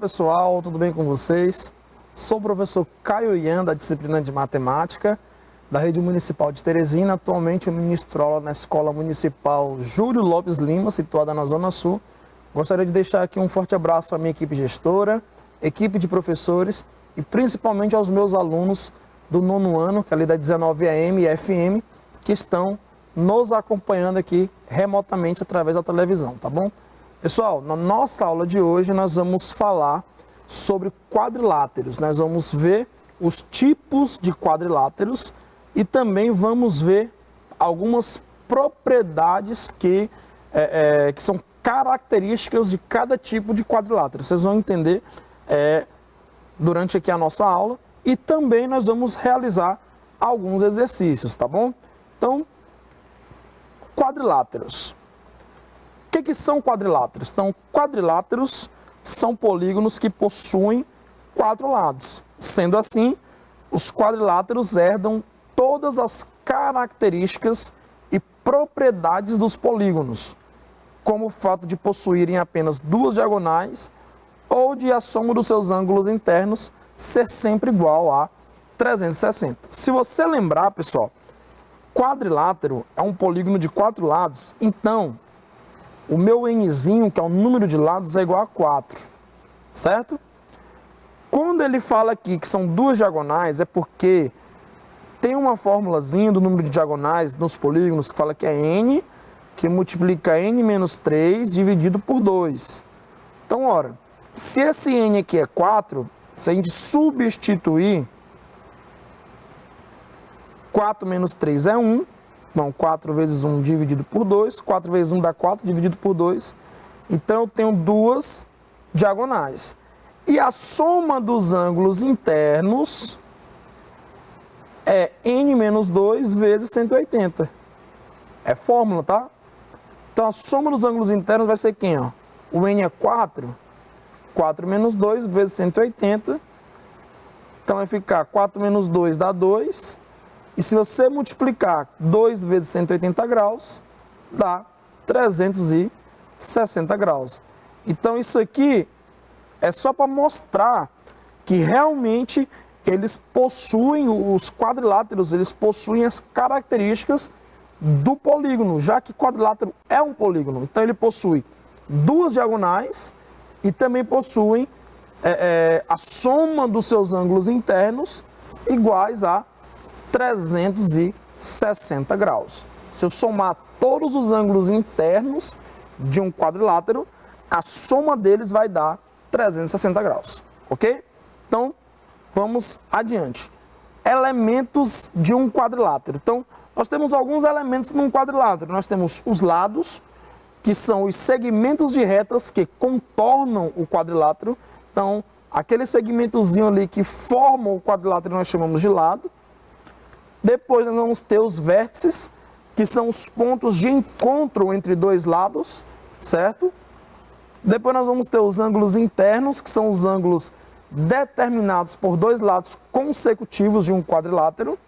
pessoal, tudo bem com vocês? Sou o professor Caio Ian, da disciplina de Matemática, da Rede Municipal de Teresina. Atualmente eu ministro aula na Escola Municipal Júlio Lopes Lima, situada na Zona Sul. Gostaria de deixar aqui um forte abraço à minha equipe gestora, equipe de professores e principalmente aos meus alunos do 9º ano, que é ali da 19AM e FM, que estão nos acompanhando aqui remotamente através da televisão, tá bom? Pessoal, na nossa aula de hoje nós vamos falar sobre quadriláteros. Nós vamos ver os tipos de quadriláteros e também vamos ver algumas propriedades que são características de cada tipo de quadrilátero. Vocês vão entender durante aqui a nossa aula e também nós vamos realizar alguns exercícios, tá bom? Então, quadriláteros. O que são quadriláteros? Então, quadriláteros são polígonos que possuem 4 lados. Sendo assim, os quadriláteros herdam todas as características e propriedades dos polígonos, como o fato de possuírem apenas 2 diagonais ou de a soma dos seus ângulos internos ser sempre igual a 360. Se você lembrar, pessoal, quadrilátero é um polígono de 4 lados, então o meu nzinho, que é o número de lados, é igual a 4, certo? Quando ele fala aqui que são 2 diagonais, é porque tem uma formulazinha do número de diagonais nos polígonos que fala que é n, que multiplica n menos 3 dividido por 2. Então, ora, se esse n aqui é 4, se a gente substituir, 4 menos 3 é 1, então 4 vezes 1 dividido por 2, 4 vezes 1 dá 4 dividido por 2, então eu tenho 2 diagonais. E a soma dos ângulos internos é n menos 2 vezes 180. É fórmula, tá? Então a soma dos ângulos internos vai ser quem? Ó? O n é 4, 4 menos 2 vezes 180, então vai ficar 4 menos 2 dá 2, e se você multiplicar 2 vezes 180 graus, dá 360 graus. Então isso aqui é só para mostrar que realmente eles possuem, os quadriláteros, eles possuem as características do polígono, já que quadrilátero é um polígono. Então ele possui 2 diagonais e também possui a soma dos seus ângulos internos iguais a 360 graus. Se eu somar todos os ângulos internos de um quadrilátero, a soma deles vai dar 360 graus, ok? Então, vamos adiante. Elementos de um quadrilátero. Então, nós temos alguns elementos num quadrilátero. Nós temos os lados, que são os segmentos de retas que contornam o quadrilátero. Então, aquele segmentozinho ali que forma o quadrilátero nós chamamos de lado. Depois nós vamos ter os vértices, que são os pontos de encontro entre 2 lados, certo? Depois nós vamos ter os ângulos internos, que são os ângulos determinados por 2 lados consecutivos de um quadrilátero.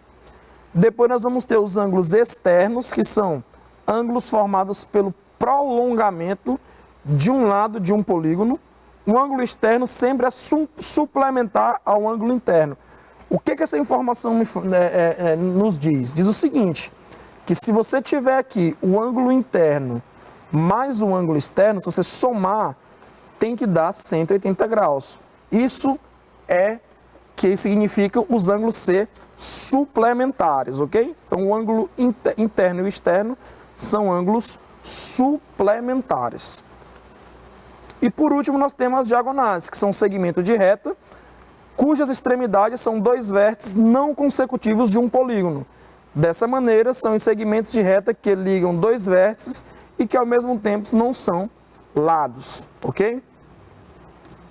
Depois nós vamos ter os ângulos externos, que são ângulos formados pelo prolongamento de um lado de um polígono. O ângulo externo sempre é suplementar ao ângulo interno. O que essa informação nos diz? Diz o seguinte, que se você tiver aqui o ângulo interno mais o ângulo externo, se você somar, tem que dar 180 graus. Isso é que significa os ângulos ser suplementares, ok? Então, o ângulo interno e o externo são ângulos suplementares. E por último, nós temos as diagonais, que são segmentos de reta, cujas extremidades são 2 vértices não consecutivos de um polígono. Dessa maneira, são os segmentos de reta que ligam 2 vértices e que ao mesmo tempo não são lados, ok?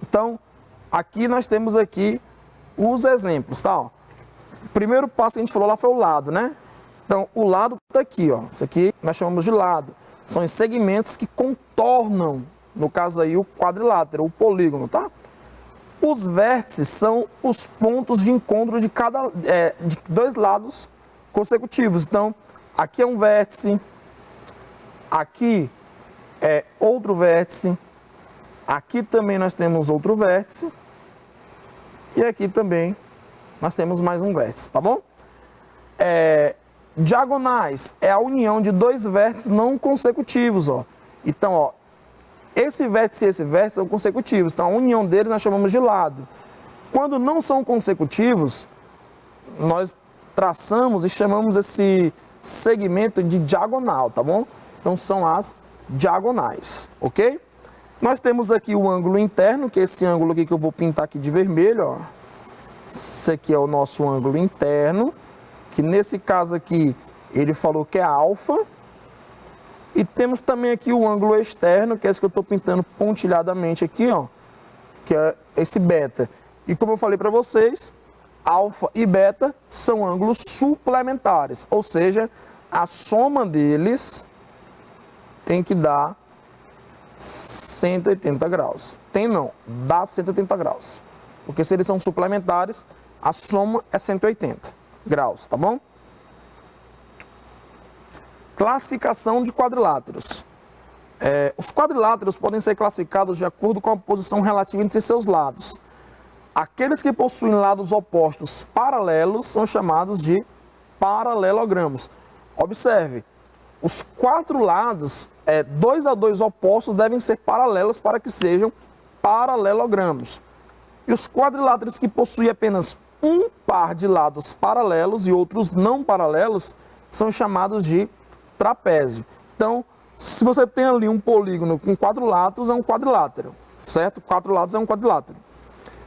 Então, aqui nós temos aqui os exemplos, tá? Ó, o primeiro passo que a gente falou lá foi o lado, né? Então, o lado está aqui, ó. Isso aqui nós chamamos de lado. São os segmentos que contornam, no caso aí, o quadrilátero, o polígono, tá? Os vértices são os pontos de encontro de de 2 lados consecutivos. Então, aqui é um vértice, aqui é outro vértice, Aqui também nós temos outro vértice. E aqui também nós temos mais um vértice, tá bom? Diagonais é a união de dois vértices não consecutivos, ó. Então, ó, esse vértice e esse vértice são consecutivos. Então, a união deles nós chamamos de lado. Quando não são consecutivos, nós traçamos e chamamos esse segmento de diagonal, tá bom? Então, são as diagonais, ok? Nós temos aqui o ângulo interno, que é esse ângulo aqui que eu vou pintar aqui de vermelho, ó. Esse aqui é o nosso ângulo interno, que nesse caso aqui ele falou que é alfa. E temos também aqui o ângulo externo, que é esse que eu estou pintando pontilhadamente aqui, ó, que é esse beta. E como eu falei para vocês, alfa e beta são ângulos suplementares, ou seja, a soma deles tem que dar 180 graus. Tem não, dá 180 graus. Porque se eles são suplementares, a soma é 180 graus, tá bom? Classificação de quadriláteros. Os quadriláteros podem ser classificados de acordo com a posição relativa entre seus lados. Aqueles que possuem lados opostos paralelos são chamados de paralelogramos. Observe, os quatro lados, 2 a 2 opostos, devem ser paralelos para que sejam paralelogramos. E os quadriláteros que possuem apenas um par de lados paralelos e outros não paralelos são chamados de trapézio. Então, se você tem ali um polígono com 4 lados, é um quadrilátero, certo? 4 lados é um quadrilátero.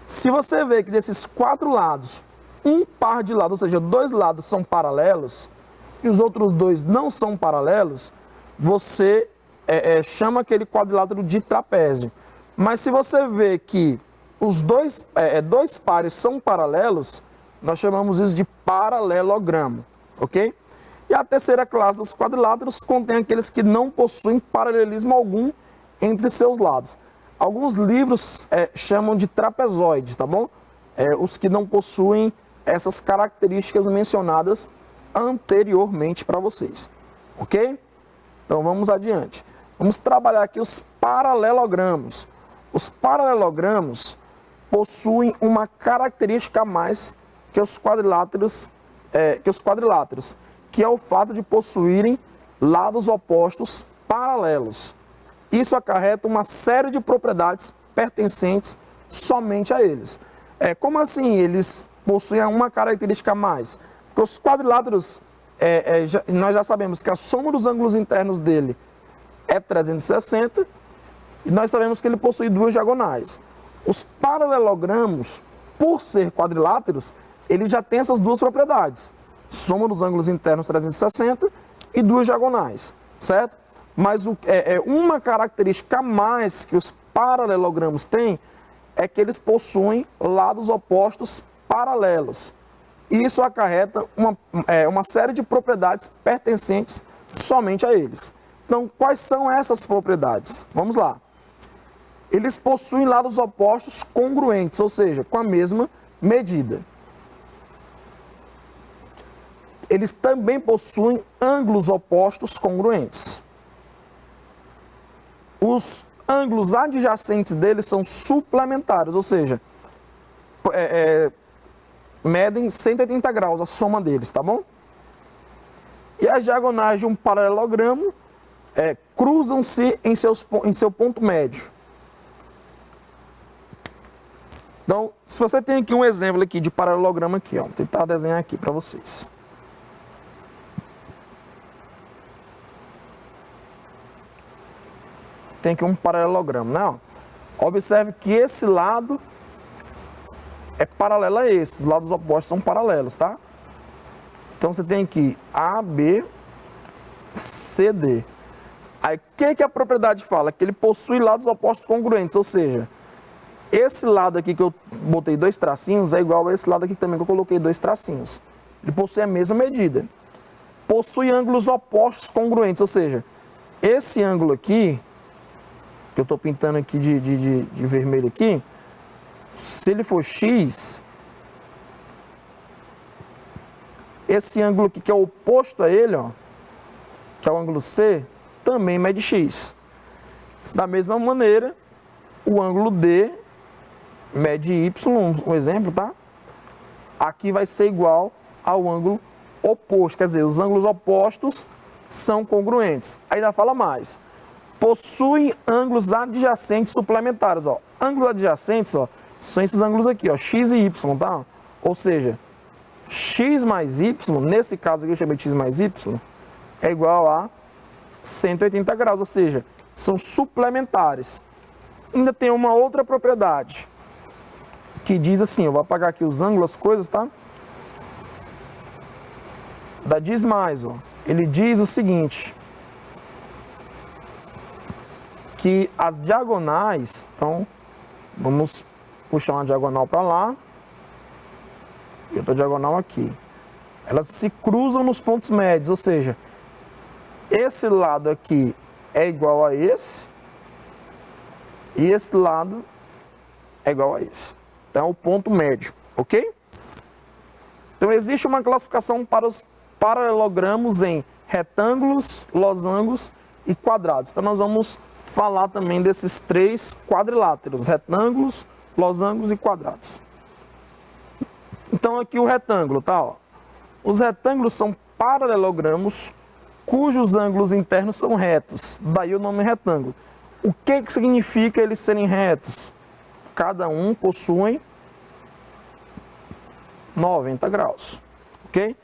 Se você vê que desses 4 lados, um par de lados, ou seja, 2 lados são paralelos e os outros 2 não são paralelos, você chama aquele quadrilátero de trapézio. Mas se você vê que os dois pares são paralelos, nós chamamos isso de paralelogramo, ok? E a terceira classe dos quadriláteros contém aqueles que não possuem paralelismo algum entre seus lados. Alguns livros chamam de trapezoide, tá bom? Os que não possuem essas características mencionadas anteriormente para vocês, ok? Então vamos adiante. Vamos trabalhar aqui os paralelogramos. Os paralelogramos possuem uma característica a mais que os quadriláteros, que é o fato de possuírem lados opostos paralelos. Isso acarreta uma série de propriedades pertencentes somente a eles. Como assim eles possuem uma característica a mais? Porque os quadriláteros, nós já sabemos que a soma dos ângulos internos dele é 360 e nós sabemos que ele possui 2 diagonais. Os paralelogramos, por ser quadriláteros, ele já tem essas 2 propriedades. Soma dos ângulos internos 360 e 2 diagonais, certo? Mas uma característica a mais que os paralelogramos têm é que eles possuem lados opostos paralelos. E isso acarreta uma série de propriedades pertencentes somente a eles. Então, quais são essas propriedades? Vamos lá. Eles possuem lados opostos congruentes, ou seja, com a mesma medida. Eles também possuem ângulos opostos congruentes. Os ângulos adjacentes deles são suplementares, ou seja, medem 180 graus a soma deles, tá bom? E as diagonais de um paralelogramo cruzam-se em seu ponto médio. Então, se você tem aqui um exemplo aqui de paralelogramo aqui, ó, vou tentar desenhar aqui para vocês. Tem aqui um paralelogramo, né? Observe que esse lado é paralelo a esse, os lados opostos são paralelos, tá? Então você tem aqui A, B, C, D. Aí o que a propriedade fala? Que ele possui lados opostos congruentes, ou seja, esse lado aqui que eu botei 2 tracinhos é igual a esse lado aqui também que eu coloquei 2 tracinhos. Ele possui a mesma medida. Possui ângulos opostos congruentes, ou seja, esse ângulo aqui, que eu estou pintando aqui de vermelho aqui, se ele for X, esse ângulo aqui que é oposto a ele, ó, que é o ângulo C, também mede X. Da mesma maneira, o ângulo D, mede Y, um exemplo, tá? Aqui vai ser igual ao ângulo oposto, quer dizer, os ângulos opostos são congruentes. Ainda fala mais. Possuem ângulos adjacentes suplementares, ó. Ângulos adjacentes, ó, são esses ângulos aqui, ó, x e y, tá? Ou seja, x mais y, nesse caso aqui eu chamei de x mais y, é igual a 180 graus, ou seja, são suplementares. Ainda tem uma outra propriedade, que diz assim, eu vou apagar aqui os ângulos, as coisas, tá? Diz mais, ó. Ele diz o seguinte, que as diagonais, então, vamos puxar uma diagonal para lá, e outra diagonal aqui. Elas se cruzam nos pontos médios, ou seja, esse lado aqui é igual a esse, e esse lado é igual a esse. Então, é o ponto médio, ok? Então, existe uma classificação para os paralelogramos em retângulos, losangos e quadrados. Então, nós vamos falar também desses três quadriláteros, retângulos, losangos e quadrados. Então, aqui o retângulo, tá? Ó. Os retângulos são paralelogramos cujos ângulos internos são retos, daí o nome retângulo. O que significa eles serem retos? Cada um possui 90 graus, ok?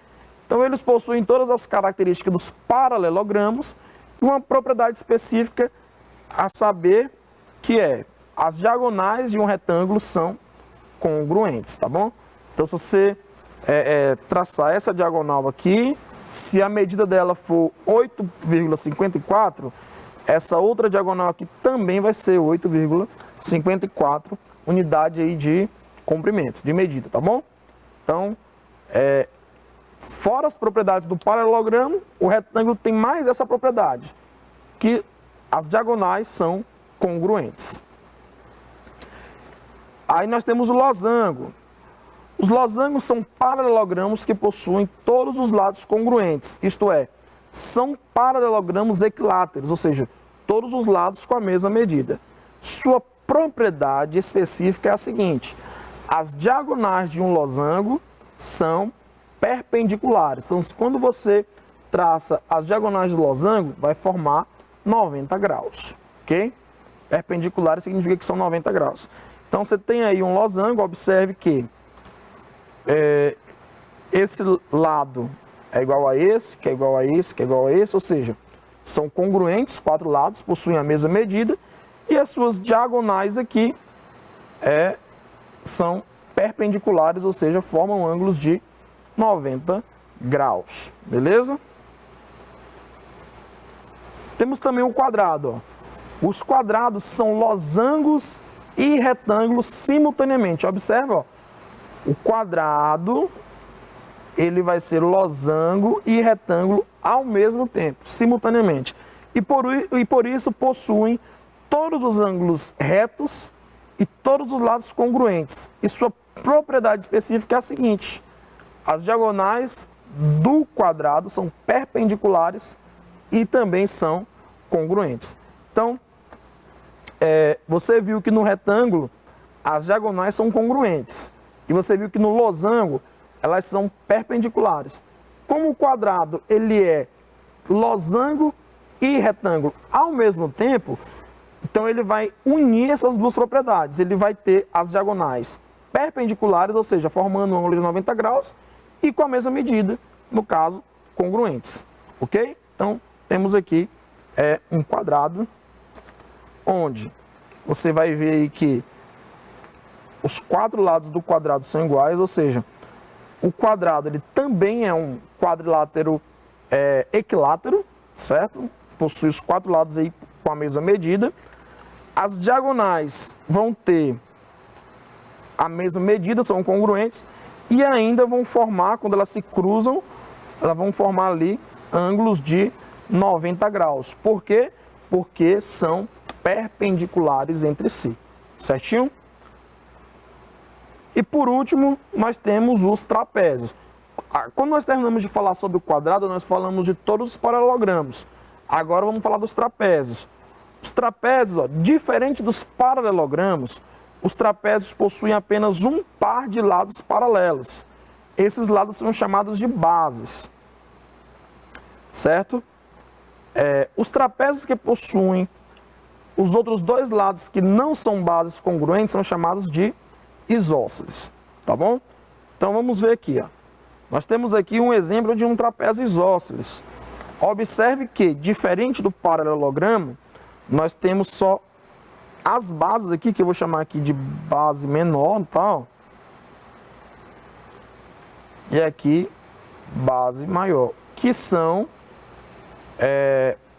Então, eles possuem todas as características dos paralelogramos e uma propriedade específica a saber que é as diagonais de um retângulo são congruentes, tá bom? Então, se você traçar essa diagonal aqui, se a medida dela for 8,54, essa outra diagonal aqui também vai ser 8,54 unidade aí de comprimento, de medida, tá bom? Então, fora as propriedades do paralelogramo, o retângulo tem mais essa propriedade, que as diagonais são congruentes. Aí nós temos o losango. Os losangos são paralelogramos que possuem todos os lados congruentes, isto é, são paralelogramos equiláteros, ou seja, todos os lados com a mesma medida. Sua propriedade específica é a seguinte: as diagonais de um losango são perpendiculares. Então, quando você traça as diagonais do losango, vai formar 90 graus, ok? Perpendiculares significa que são 90 graus. Então, você tem aí um losango, observe que esse lado é igual a esse, que é igual a esse, que é igual a esse, ou seja, são congruentes, quatro lados, possuem a mesma medida, e as suas diagonais aqui são perpendiculares, ou seja, formam ângulos de 90 graus, beleza? Temos também o quadrado, ó. Os quadrados são losangos e retângulos simultaneamente, observa, ó. O quadrado, ele vai ser losango e retângulo ao mesmo tempo, simultaneamente. E por isso possuem todos os ângulos retos e todos os lados congruentes. E sua propriedade específica é a seguinte: as diagonais do quadrado são perpendiculares e também são congruentes. Então, você viu que no retângulo as diagonais são congruentes. E você viu que no losango elas são perpendiculares. Como o quadrado ele é losango e retângulo ao mesmo tempo, então ele vai unir essas duas propriedades. Ele vai ter as diagonais perpendiculares, ou seja, formando um ângulo de 90 graus, e com a mesma medida, no caso, congruentes. Ok? Então, temos aqui um quadrado, onde você vai ver aí que os quatro lados do quadrado são iguais, ou seja, o quadrado ele também é um quadrilátero equilátero, certo? Possui os quatro lados aí com a mesma medida. As diagonais vão ter a mesma medida, são congruentes, e ainda vão formar, quando elas se cruzam, elas vão formar ali ângulos de 90 graus. Por quê? Porque são perpendiculares entre si, certinho? E por último, nós temos os trapézios. Quando nós terminamos de falar sobre o quadrado, nós falamos de todos os paralelogramos. Agora vamos falar dos trapézios. Os trapézios, ó, diferente dos paralelogramos, os trapézios possuem apenas um par de lados paralelos. Esses lados são chamados de bases, certo? Os trapézios que possuem os outros dois lados que não são bases congruentes são chamados de isósceles, tá bom? Então vamos ver aqui, ó. Nós temos aqui um exemplo de um trapézio isósceles. Observe que, diferente do paralelogramo, nós temos só as bases aqui, que eu vou chamar aqui de base menor e tal. E aqui, base maior, que são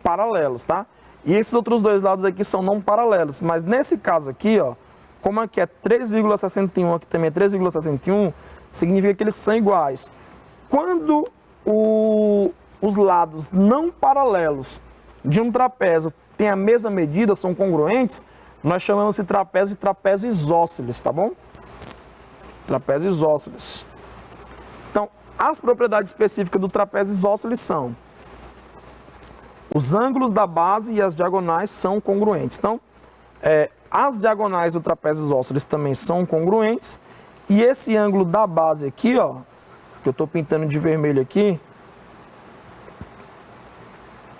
paralelos, tá? E esses outros dois lados aqui são não paralelos. Mas nesse caso aqui, ó, como aqui é 3,61, aqui também é 3,61, significa que eles são iguais. Quando os lados não paralelos de um trapézio têm a mesma medida, são congruentes, nós chamamos esse trapézio de trapézio isósceles, tá bom? Trapézio isósceles. Então, as propriedades específicas do trapézio isósceles são: os ângulos da base e as diagonais são congruentes. Então, as diagonais do trapézio isósceles também são congruentes. E esse ângulo da base aqui, ó, que eu estou pintando de vermelho aqui,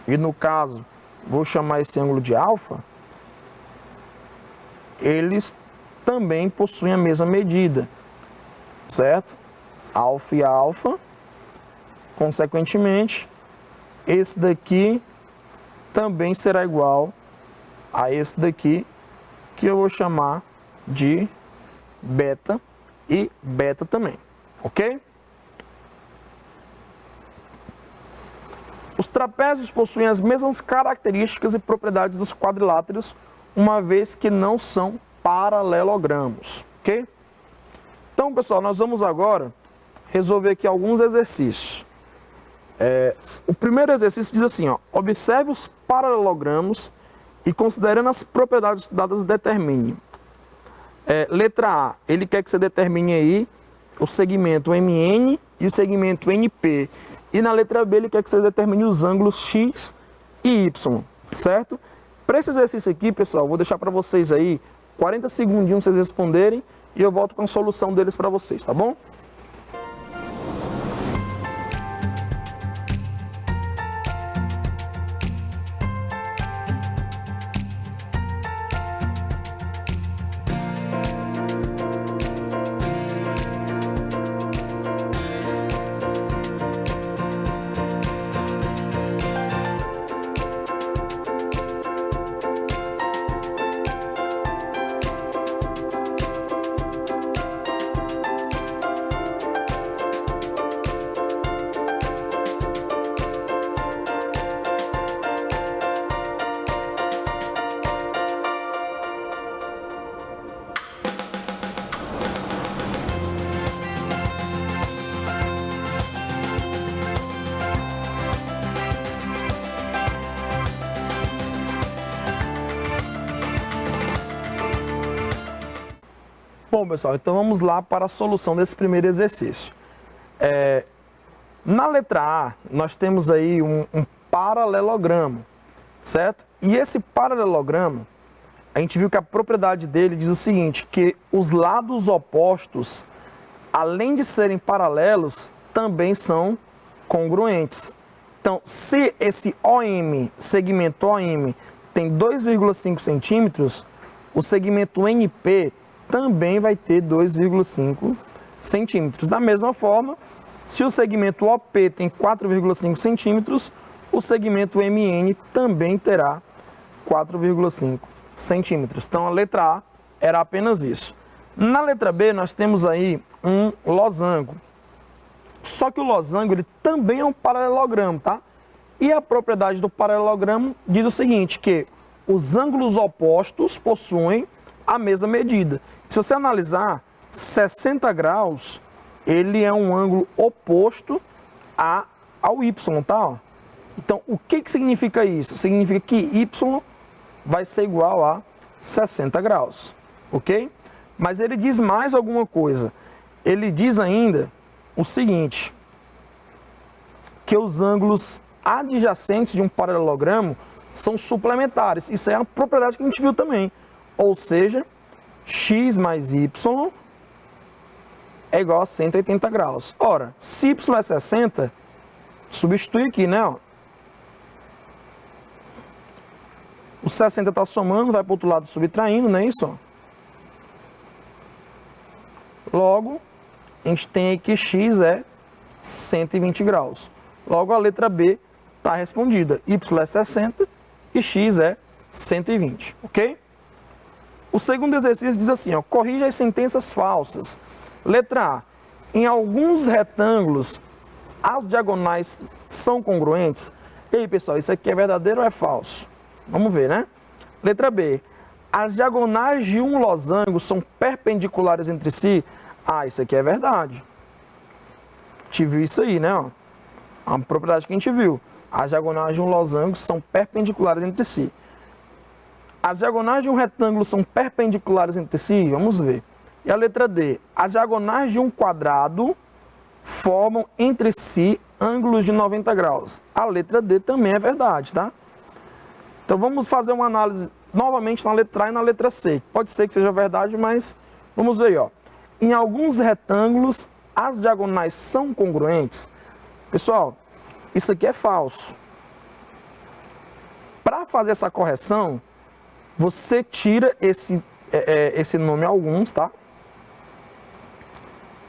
e no caso, vou chamar esse ângulo de alfa, eles também possuem a mesma medida, certo? Alfa e alfa, consequentemente, esse daqui também será igual a esse daqui, que eu vou chamar de beta e beta também, ok? Os trapézios possuem as mesmas características e propriedades dos quadriláteros, uma vez que não são paralelogramos, ok? Então, pessoal, nós vamos agora resolver aqui alguns exercícios. O primeiro exercício diz assim, ó: observe os paralelogramos e, considerando as propriedades estudadas, determine. Letra A, ele quer que você determine aí o segmento MN e o segmento NP. E na letra B, ele quer que você determine os ângulos X e Y, certo? Para esse exercício aqui, pessoal, vou deixar para vocês aí 40 segundinhos para vocês responderem e eu volto com a solução deles para vocês, tá bom? Bom, pessoal, então vamos lá para a solução desse primeiro exercício. Na letra A, nós temos aí um paralelogramo, certo? E esse paralelogramo, a gente viu que a propriedade dele diz o seguinte, que os lados opostos, além de serem paralelos, também são congruentes. Então, se esse OM, segmento OM, tem 2,5 centímetros, o segmento NP também vai ter 2,5 centímetros. Da mesma forma, se o segmento OP tem 4,5 centímetros, o segmento MN também terá 4,5 centímetros. Então, a letra A era apenas isso. Na letra B, nós temos aí um losango. Só que o losango ele também é um paralelogramo, tá? E a propriedade do paralelogramo diz o seguinte, que os ângulos opostos possuem a mesma medida. Se você analisar, 60 graus, ele é um ângulo oposto ao Y, tá? Então, o que significa isso? Significa que Y vai ser igual a 60 graus, ok? Mas ele diz mais alguma coisa. Ele diz ainda o seguinte, que os ângulos adjacentes de um paralelogramo são suplementares. Isso é uma propriedade que a gente viu também. Ou seja, x mais y é igual a 180 graus. Ora, se y é 60, substitui aqui, né? Ó. O 60 está somando, vai para o outro lado subtraindo, não é isso? Logo, a gente tem aí que x é 120 graus. Logo, a letra B está respondida. Y é 60 e x é 120, ok? O segundo exercício diz assim, ó, corrija as sentenças falsas. Letra A. Em alguns retângulos, as diagonais são congruentes? E aí, pessoal, isso aqui é verdadeiro ou é falso? Vamos ver, né? Letra B. As diagonais de um losango são perpendiculares entre si? Ah, isso aqui é verdade. A gente viu isso aí, né? Ó. A propriedade que a gente viu. As diagonais de um losango são perpendiculares entre si. As diagonais de um retângulo são perpendiculares entre si? Vamos ver. E a letra D. As diagonais de um quadrado formam entre si ângulos de 90 graus. A letra D também é verdade, tá? Então vamos fazer uma análise novamente na letra A e na letra C. Pode ser que seja verdade, mas vamos ver aí, ó. Em alguns retângulos, as diagonais são congruentes? Pessoal, isso aqui é falso. Para fazer essa correção, você tira esse nome alguns, tá?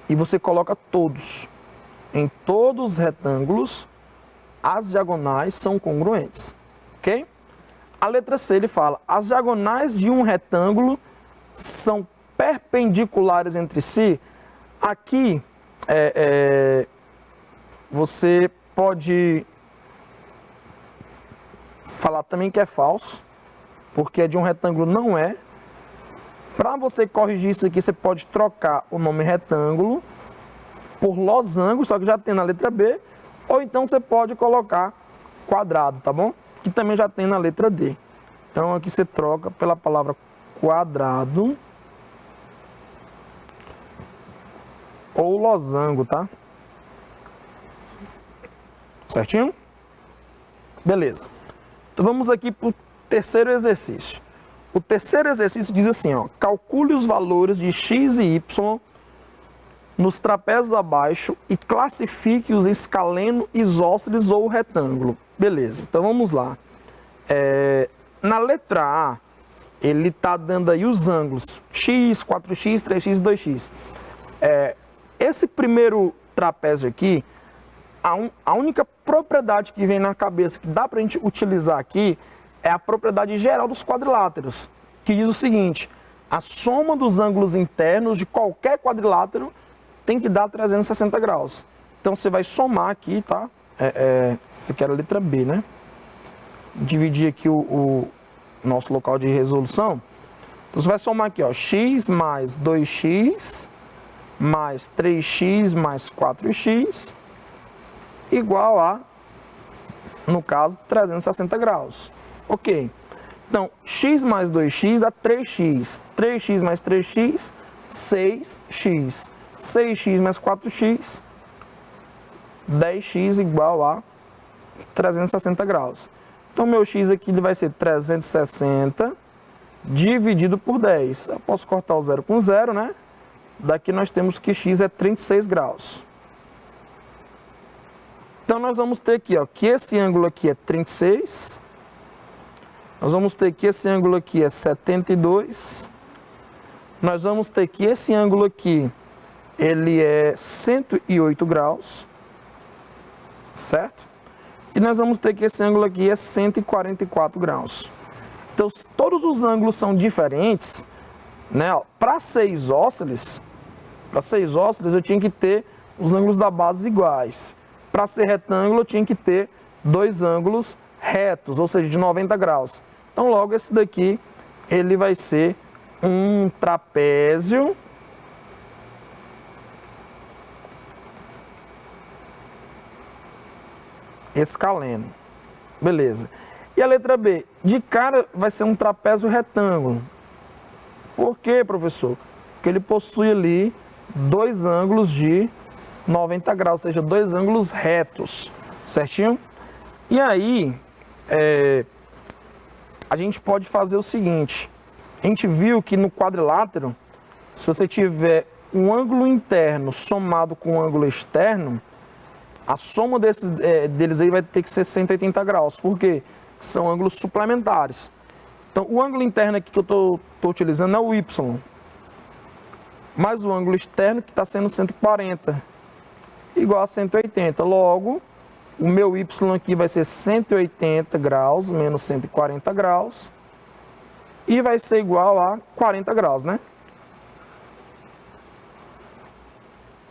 E você coloca todos. Em todos os retângulos, as diagonais são congruentes, ok? A letra C, ele fala, as diagonais de um retângulo são perpendiculares entre si. Aqui, você pode falar também que é falso, porque é de um retângulo, não é. Para você corrigir isso aqui, você pode trocar o nome retângulo por losango, só que já tem na letra B, ou então você pode colocar quadrado, tá bom? Que também já tem na letra D. Então aqui você troca pela palavra quadrado ou losango, tá? Certinho? Beleza. Então vamos aqui para o terceiro exercício. O terceiro exercício diz assim, ó, calcule os valores de x e y nos trapézios abaixo e classifique-os em escaleno, isósceles ou retângulo. Beleza, então vamos lá. Na letra A, ele está dando aí os ângulos x, 4x, 3x e 2x. Esse primeiro trapézio aqui, a única propriedade que vem na cabeça que dá para a gente utilizar aqui é a propriedade geral dos quadriláteros, que diz o seguinte, a soma dos ângulos internos de qualquer quadrilátero tem que dar 360 graus. Então você vai somar aqui, tá? Isso aqui era a letra B, né? Dividir aqui o nosso local de resolução. Então você vai somar aqui, ó, x mais 2x mais 3x mais 4x igual a, no caso, 360 graus. Ok. Então, x mais 2x dá 3x. 3x mais 3x, 6x. 6x mais 4x, 10x igual a 360 graus. Então, meu x aqui vai ser 360 dividido por 10. Eu posso cortar o zero com zero, né? Daqui nós temos que x é 36 graus. Então, nós vamos ter aqui, ó, que esse ângulo aqui é 36. Nós vamos ter que esse ângulo aqui é 72. Nós vamos ter que esse ângulo aqui, ele é 108 graus. Certo? E nós vamos ter que esse ângulo aqui é 144 graus. Então, todos os ângulos são diferentes, né? Para ser isósceles, eu tinha que ter os ângulos da base iguais. Para ser retângulo, eu tinha que ter dois ângulos retos, ou seja, de 90 graus. Então, logo, esse daqui, ele vai ser um trapézio escaleno. Beleza. E a letra B? De cara, vai ser um trapézio retângulo. Por quê, professor? Porque ele possui ali dois ângulos de 90 graus, ou seja, dois ângulos retos. Certinho? E aí, a gente pode fazer o seguinte. A gente viu que no quadrilátero, se você tiver um ângulo interno somado com um ângulo externo, a soma deles aí vai ter que ser 180 graus. Por quê? São ângulos suplementares. Então, o ângulo interno aqui que eu estou utilizando é o Y. Mais o ângulo externo que está sendo 140, igual a 180. Logo, o meu Y aqui vai ser 180 graus menos 140 graus. E vai ser igual a 40 graus, né?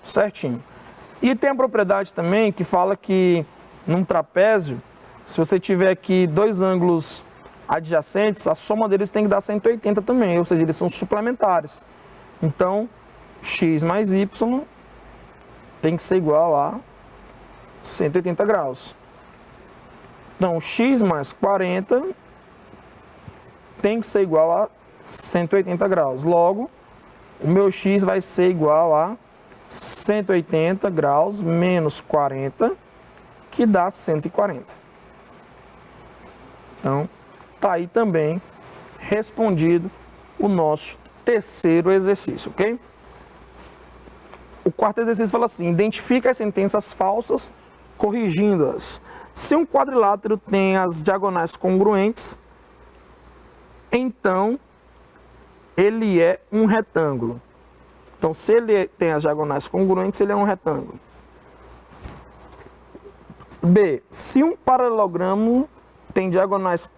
Certinho. E tem a propriedade também que fala que num trapézio, se você tiver aqui dois ângulos adjacentes, a soma deles tem que dar 180 também, ou seja, eles são suplementares. Então, x mais y tem que ser igual a 180 graus. Então, x mais 40 tem que ser igual a 180 graus. Logo, o meu x vai ser igual a 180 graus menos 40, que dá 140. Então, tá aí também respondido o nosso terceiro exercício, ok? O quarto exercício fala assim: identifica as sentenças falsas, corrigindo-as. Se um quadrilátero tem as diagonais congruentes, então ele é um retângulo. Então, se ele tem as diagonais congruentes, ele é um retângulo. B. Se um paralelogramo tem diagonais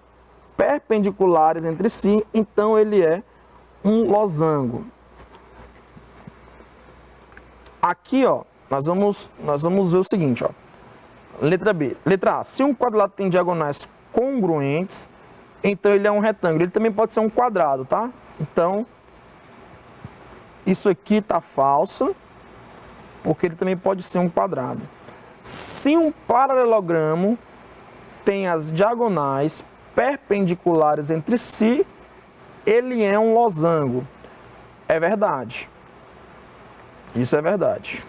perpendiculares entre si, então ele é um losango. Aqui, ó, nós vamos ver o seguinte, ó. Letra B. Letra A. Se um quadrilátero tem diagonais congruentes, então ele é um retângulo. Ele também pode ser um quadrado, tá? Então, isso aqui está falso, porque ele também pode ser um quadrado. Se um paralelogramo tem as diagonais perpendiculares entre si, ele é um losango. É verdade. Isso é verdade.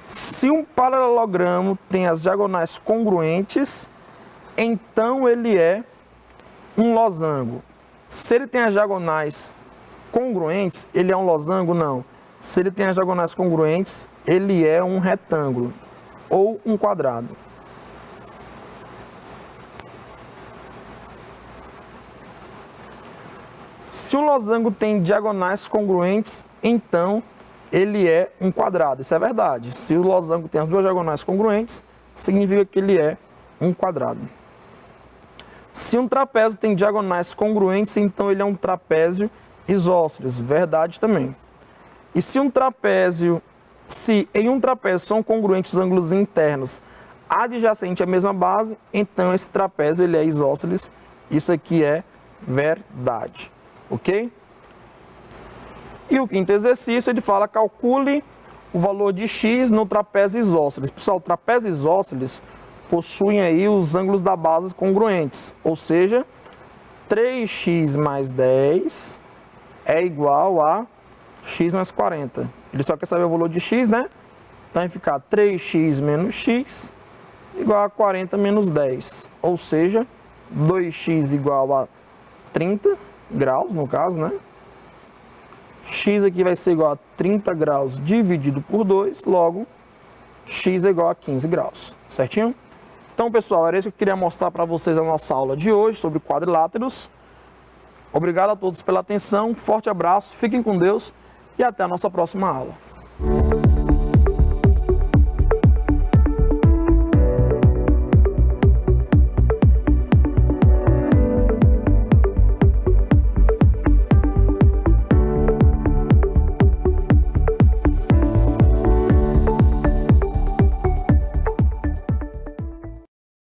Se um paralelogramo tem as diagonais congruentes, então ele é um losango. Se ele tem as diagonais congruentes, ele é um losango? Não. Se ele tem as diagonais congruentes, ele é um retângulo ou um quadrado. Se o losango tem diagonais congruentes, então ele é um quadrado. Isso é verdade. Se o losango tem as duas diagonais congruentes, significa que ele é um quadrado. Se um trapézio tem diagonais congruentes, então ele é um trapézio isósceles. Verdade também. E se em um trapézio são congruentes os ângulos internos adjacentes à mesma base, então esse trapézio ele é isósceles. Isso aqui é verdade. Ok? E o quinto exercício, ele fala: calcule o valor de x no trapézio isósceles. Pessoal, o trapézio isósceles possuem aí os ângulos da base congruentes, ou seja, 3x mais 10 é igual a x mais 40. Ele só quer saber o valor de x, né? Então vai ficar 3x menos x igual a 40 menos 10, ou seja, 2x igual a 30 graus, no caso, né? X aqui vai ser igual a 30 graus dividido por 2, logo, x é igual a 15 graus, certinho? Então, pessoal, era isso que eu queria mostrar para vocês na nossa aula de hoje sobre quadriláteros. Obrigado a todos pela atenção, forte abraço, fiquem com Deus e até a nossa próxima aula.